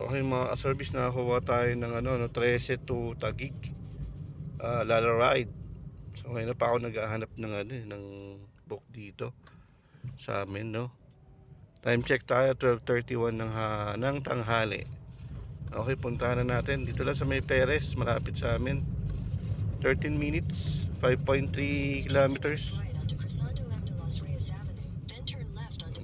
Okay mga ka-service, nakakuha tayo ng 13 to Taguig, Lala Ride. So ngayon na pa ako naghahanap ng ng book dito sa amin, no. Time check tayo 12:31 ng tanghali. Okay, puntahan na natin dito lang sa May Perez, malapit sa amin. 13 minutes, 5.3 kilometers.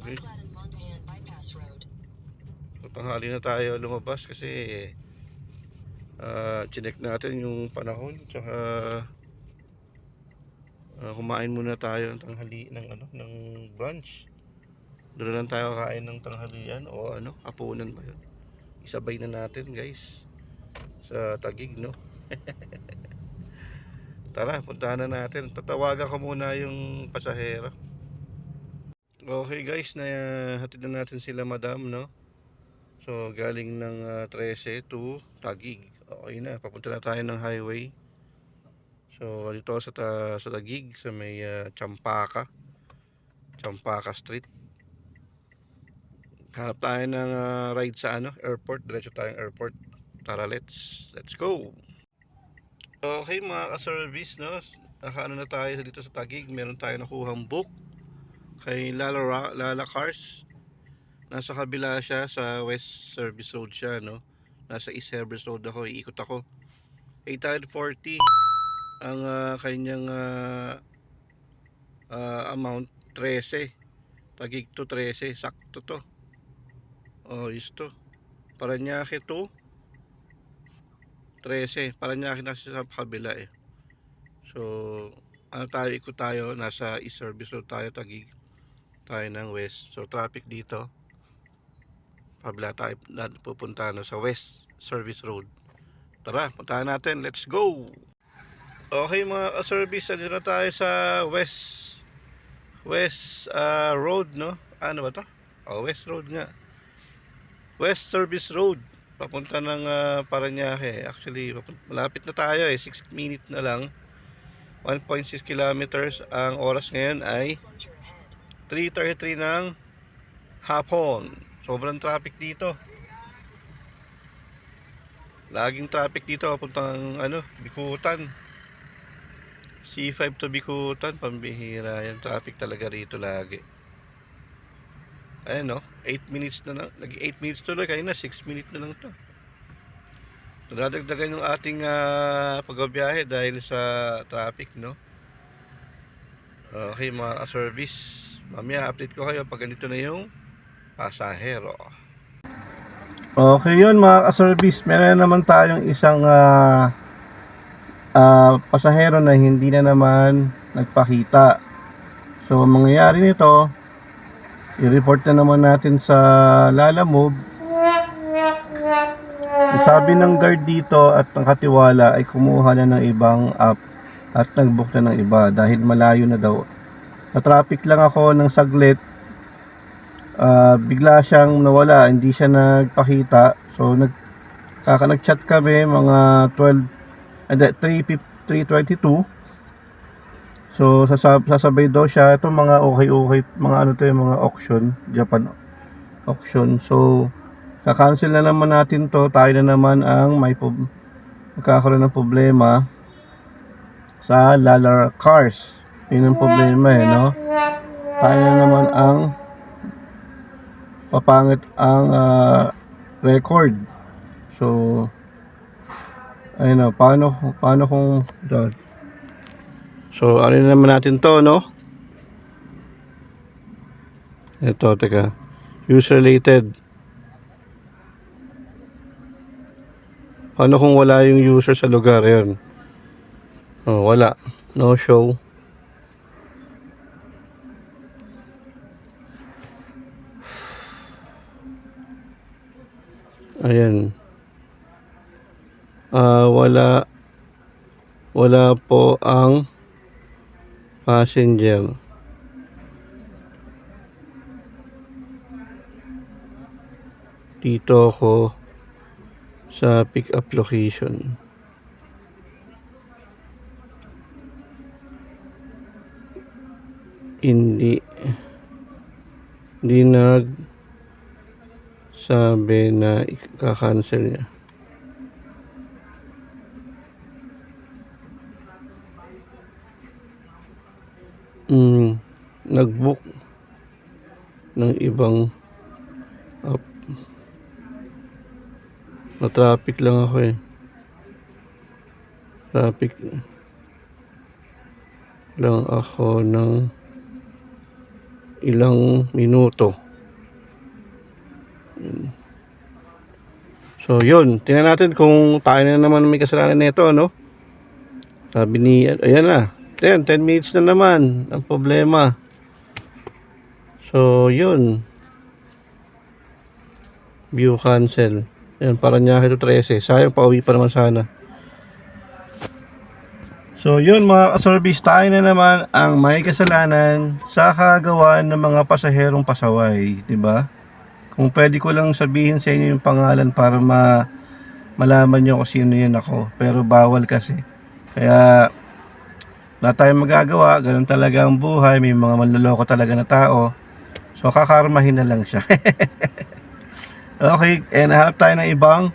Okay. So, tanghali na tayo lumabas kasi chinek natin yung panahon, tsaka kumain muna tayo ng tanghali ng brunch. Doon lang tayo kain ng tanghalian o hapunan ba yun. Isabay na natin guys sa Taguig, no. Tara, puntahan na natin. Tatawagan ko muna yung pasahero. Okay guys, na hatid na natin sila madam, no. So galing ng 13 to Taguig. Okay na, papunta na tayo ng highway. So dito sa Taguig, sa may Champaka Street. Hanap tayo ng ride sa airport. Diretso tayong airport. Tara, let's go. Okay mga ka-service, no. Nakaano na tayo dito sa Taguig. Meron tayo nakuhang book kay Lala Cars. Nasa kabila siya, sa West Service Road siya, no. Nasa East Service Road ako, iikot ako. 840 ang kanyang amount. 13 Taguig to 13, sakto to. Oh, isto. Paranaque to 13. Paranaque na sa kabila eh. So, tayo, ikot tayo. Nasa East Service Road tayo, Taguig. Tayo ng West. So, traffic dito. Kabila tayo pupunta sa West Service Road. Tara, puntahan natin. Let's go! Okay mga ka-service, andito na tayo sa West Road, no? Ano ba to? West Road nga. West Service Road. Papunta ng Paranaque. Actually, malapit na tayo eh. 6 minutes na lang. 1.6 kilometers. Ang oras ngayon ay 3:33 ng hapon. Sobrang traffic dito. Laging traffic dito papuntang Bikutan. C5 to Bikutan, pambihira yan. Traffic talaga rito lagi. Ayan, no? 8 minutes na lang. 8 minutes tuloy. Kanina 6 minutes na lang to. Nadagdagan yung ating pagbabiyahe dahil sa traffic, no? Okay mga ka-service, mamaya update ko kayo pag ganito na yung pasahero. Okay yun mga ka-service, meron na naman tayong isang pasahero na hindi na naman nagpakita. So ang mangyayari nito, i-report na naman natin sa Lalamove. Sabi ng guard dito at ng katiwala ay kumuha na ng ibang app at nag-book na ng iba dahil malayo na daw. Sa traffic lang ako ng saglit, bigla siyang nawala, hindi siya nagpakita. So nag-chat kami mga 3:22. So sasabay daw siya itong mga okay mga yung mga auction, Japan auction. So ka-cancel na naman natin to. Tayo na naman ang magkakaroon ng problema sa Lala Cars. Yun ang problema eh, no? Tayo na naman ang papangit ang record. So ayun, paano kung so ano naman natin to, no? Ito, teka, user related. Paano kung wala yung user sa lugar yun? Wala, no show. Ayan. Wala po ang passenger. Dito ako sa pick up location. Hindi Sabi na ika-cancel niya. Nag-book ng ibang app. Na-traffic lang ako eh. Traffic lang ako ng ilang minuto. So yun, tingnan natin kung tayo na naman may kasalanan nito, no? Sabi ni, ayan na, 10 minutes na naman ang problema. So yun, view cancel. Yan, Parañaque to 13. Sayang, pauwi pa naman sana. So yun mga ka-service, tayo na naman ang may kasalanan sa kagawa ng mga pasaherong pasaway, 'di ba? Kung pwede ko lang sabihin sa inyo yung pangalan para malaman nyo kung sino yun ako. Pero bawal kasi. Kaya wala tayong magagawa. Ganun talaga ang buhay. May mga manloloko talaga na tao. So kakarmahin na lang siya. Okay, and hanap tayo ng ibang.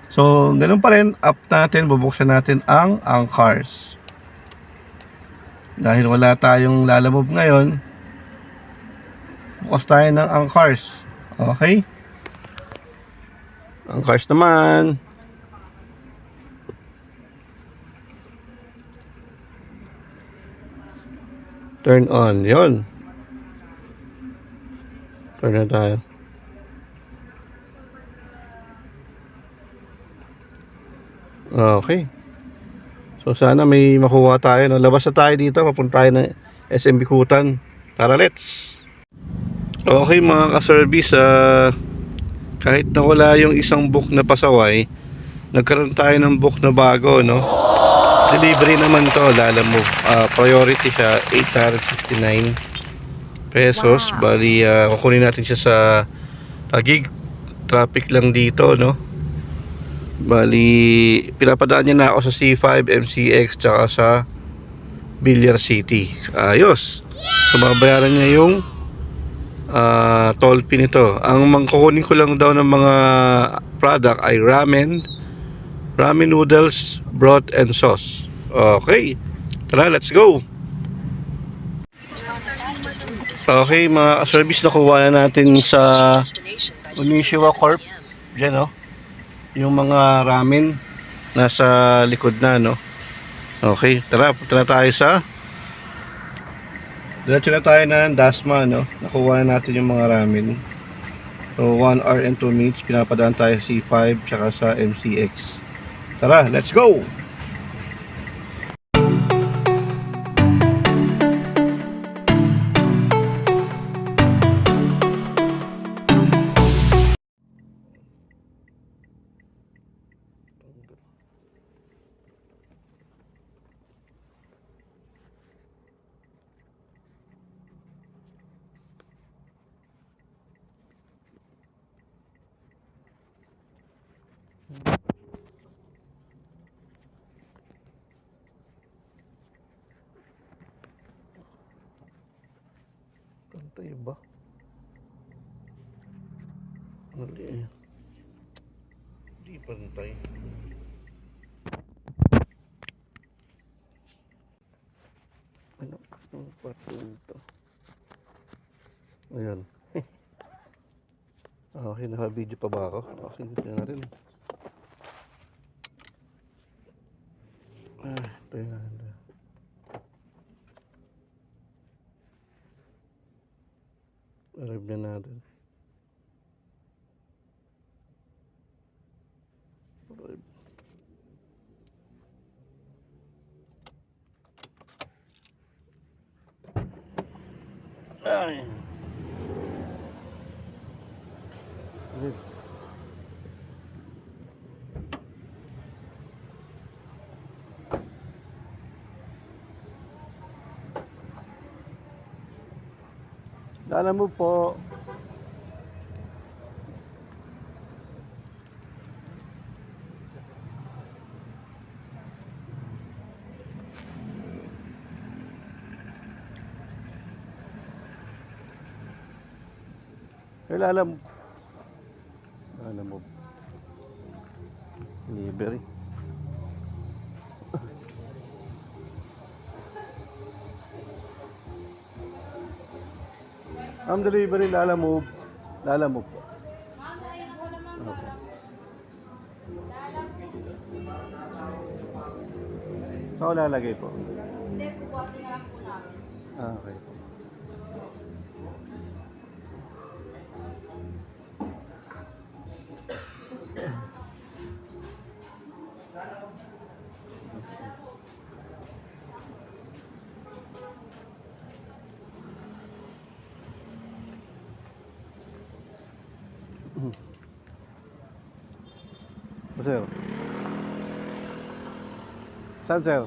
So ganun pa rin, up natin, bubuksan natin ang cars. Dahil wala tayong lalamove ngayon, bukas tayo ng cars. Okay? Ang cars naman. Turn on. Yun. Turn na tayo. Okay. So sana may makuha tayo, no? Labas na tayo dito, papunta tayo ng SM Bikutan. Tara, let's. Okay mga ka-service, kahit nawala yung isang book na pasaway, nagkaroon tayo ng book na bago, no? Delivery naman to, Lalamove. Priority siya, 869 pesos. Wow. Bali, kukunin natin siya sa Taguig. Traffic lang dito, no? Bali, pinapadaan niya na ako sa C5, MCX, tsaka sa Villar City. Ayos. So, mabayaran niya yung toll fee nito. Ang kukunin ko lang daw ng mga product ay ramen noodles, broth, and sauce. Okay, tara, let's go. Okay mga service, nakuha na natin sa Unishiwa Corp. Diyan, no? Yung mga ramen nasa likod na, no? Okay, tara, punta na tayo sa diretso na tayo ng Dasma, no? Nakuha na natin yung mga ramen. So 1 hour and 2 minutes, pinapadaan tayo sa C5 tsaka sa MCX. Tara, let's go! Pantay ba? Mali eh. Hindi pantay. Ano? Ang patong ito. Ayan. Okay, naka-video pa ba ako? Okay, hindi natin. Ito yun. Arrive na natin. Arrive. Ay. Arrive. Alam mo po. Alam. Delivery. Ang delivery, Lalamove. Lalamove po. Opo. Saan ko lalagay po? Hindi, bubuhatin na lang po namin. Okay po. Sir. Saan, sir?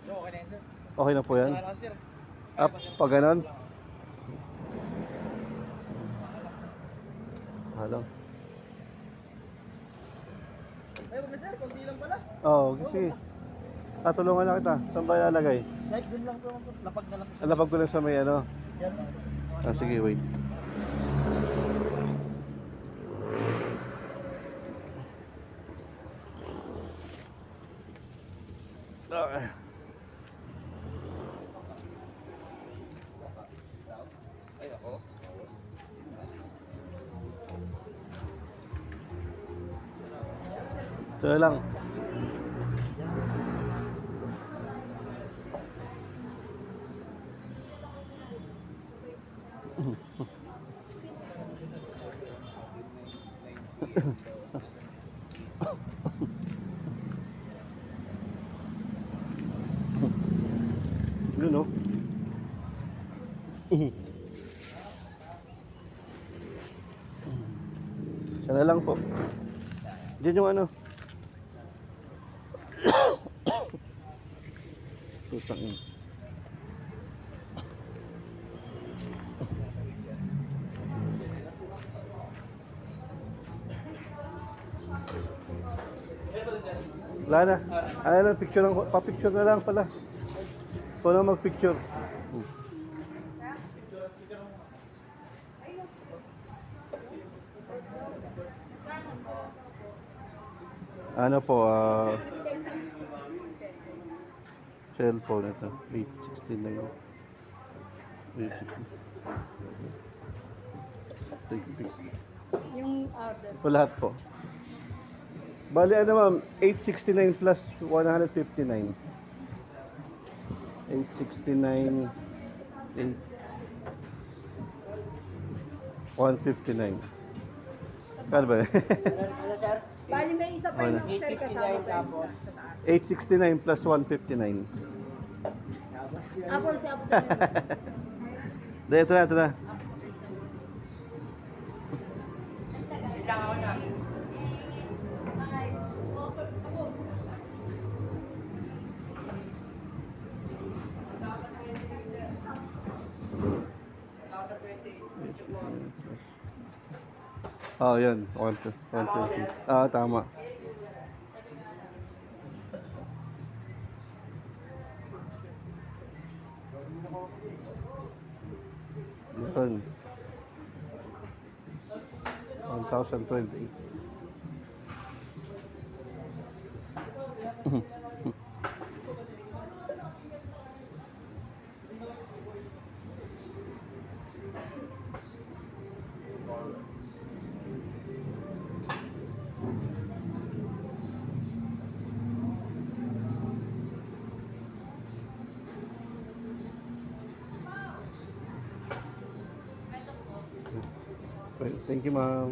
Okay na yun, sir. Okay na po yan? Sa sir. Ah, pag ganon? Halong. Ay, wag na sir, konti lang pala. Oo, sige. Tatulungan na kita. Saan ba ilalagay? Like, dun lang po. Lapag na lang po. Alapag ko lang sa may ano. Yan. Ah, sige, wait. Okay. Ay, ako. Ito na lang. Yun o. Sana lang po. Diyan yung ano. Tutang yun. Wala na. Ano lang, picture lang. Pa-picture na lang pala. Ikaw na mag-picture. Ano po, cellphone ito. 816 na yun. 816. Yung order. Ito lahat po. Bali ano ma'am, 869 plus 159. 869 159. Kano ba? Ano, sir? Bali may isa pa yung sir kasama pa yung tapos. isa sa taas. 869 plus 159. Apple siya, apple tayo. Dahil ito na, ito na. Ilang ako na. Oh, yun. 120. Ah, tama. Yun. 1,020. Thank you, ma'am.